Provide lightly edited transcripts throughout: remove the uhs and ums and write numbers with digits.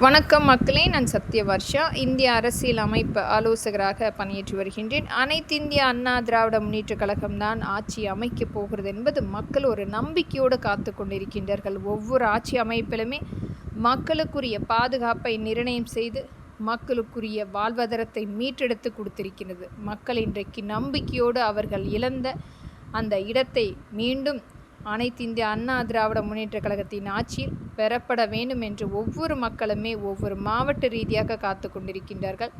வணக்கம் மக்களே, நான் சத்யவர்ஷா. இந்திய அரசியல் அமைப்பு ஆலோசகராக பணியாற்றி வருகின்றேன். அனைத்து இந்திய அண்ணா திராவிட முன்னேற்றக் கழகம்தான் ஆட்சி அமைக்கப் போகிறது என்பது மக்கள் ஒரு நம்பிக்கையோடு காத்து கொண்டிருக்கின்றார்கள். ஒவ்வொரு ஆட்சி அமைப்பிலுமே மக்களுக்குரிய பாதுகாப்பை நிர்ணயம் செய்து மக்களுக்குரிய வாழ்வாதாரத்தை மீட்டெடுத்து கொடுத்திருக்கிறது. மக்கள் இன்றைக்கு நம்பிக்கையோடு அவர்கள் இழந்த அந்த இடத்தை மீண்டும் அனைத்து இந்திய அண்ணா திராவிட முன்னேற்றக் கழகத்தின் ஆட்சியில் பெறப்பட வேண்டும் என்று ஒவ்வொரு மக்களுமே ஒவ்வொரு மாவட்ட ரீதியாக காத்து கொண்டிருக்கின்றார்கள்.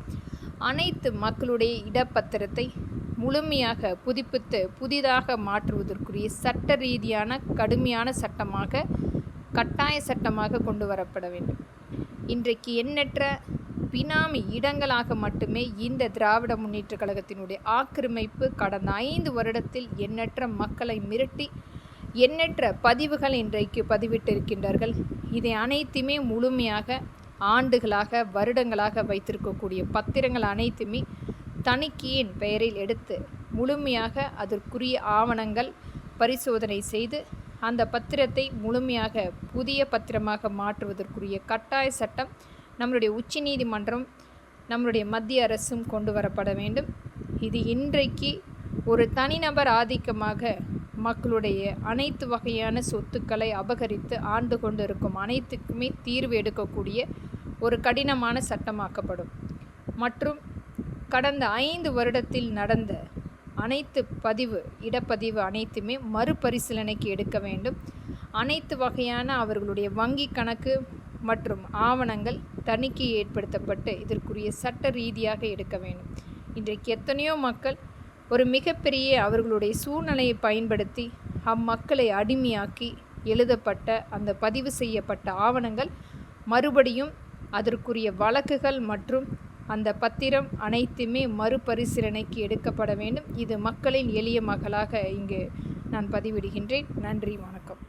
அனைத்து மக்களுடைய இடப்பத்திரத்தை முழுமையாக புதுப்பித்து புதிதாக மாற்றுவதற்குரிய சட்ட ரீதியான கடுமையான சட்டமாக கட்டாய சட்டமாக கொண்டு வரப்பட வேண்டும். இன்றைக்கு எண்ணற்ற பினாமி இடங்களாக மட்டுமே இந்த திராவிட முன்னேற்றக் கழகத்தினுடைய ஆக்கிரமிப்பு கடந்த 5 வருடத்தில் எண்ணற்ற மக்களை மிரட்டி எண்ணற்ற பதிவுகள் இன்றைக்கு பதிவிட்டிருக்கின்றார்கள். இதை அனைத்துமே முழுமையாக ஆண்டுகளாக வருடங்களாக வைத்திருக்கக்கூடிய பத்திரங்கள் அனைத்துமே தணிக்கையின் பெயரில் எடுத்து முழுமையாக அதற்குரிய ஆவணங்கள் பரிசோதனை செய்து அந்த பத்திரத்தை முழுமையாக புதிய பத்திரமாக மாற்றுவதற்குரிய கட்டாய சட்டம் நம்மளுடைய உச்சநீதிமன்றம் நம்மளுடைய மத்திய அரசும் கொண்டு வரப்பட வேண்டும். இது இன்றைக்கு ஒரு தனிநபர் ஆதிக்கமாக மக்களுடைய அனைத்து வகையான சொத்துக்களை அபகரித்து ஆண்டு கொண்டு இருக்கும் அனைத்துக்குமே தீர்வு எடுக்கக்கூடிய ஒரு கடினமான சட்டமாக்கப்படும். மற்றும் கடந்த 5 வருடத்தில் நடந்த அனைத்து இடப்பதிவு அனைத்துமே மறுபரிசீலனைக்கு எடுக்க வேண்டும். அனைத்து வகையான அவர்களுடைய வங்கி கணக்கு மற்றும் ஆவணங்கள் தணிக்கை ஏற்படுத்தப்பட்டு இதற்குரிய சட்ட ரீதியாக எடுக்க வேண்டும். இன்றைக்கு எத்தனையோ மக்கள் ஒரு மிகப்பெரிய அவர்களுடைய சூழ்நிலையை பயன்படுத்தி அம்மக்களை அடிமையாக்கி எழுதப்பட்ட அந்த பதிவு செய்யப்பட்ட ஆவணங்கள் மறுபடியும் அதற்குரிய வழக்குகள் மற்றும் அந்த பத்திரம் அனைத்துமே மறுபரிசீலனைக்கு எடுக்கப்பட வேண்டும். இது மக்களின் எளிய மகளாக இங்கு நான் பதிவிடுகின்றேன். நன்றி, வணக்கம்.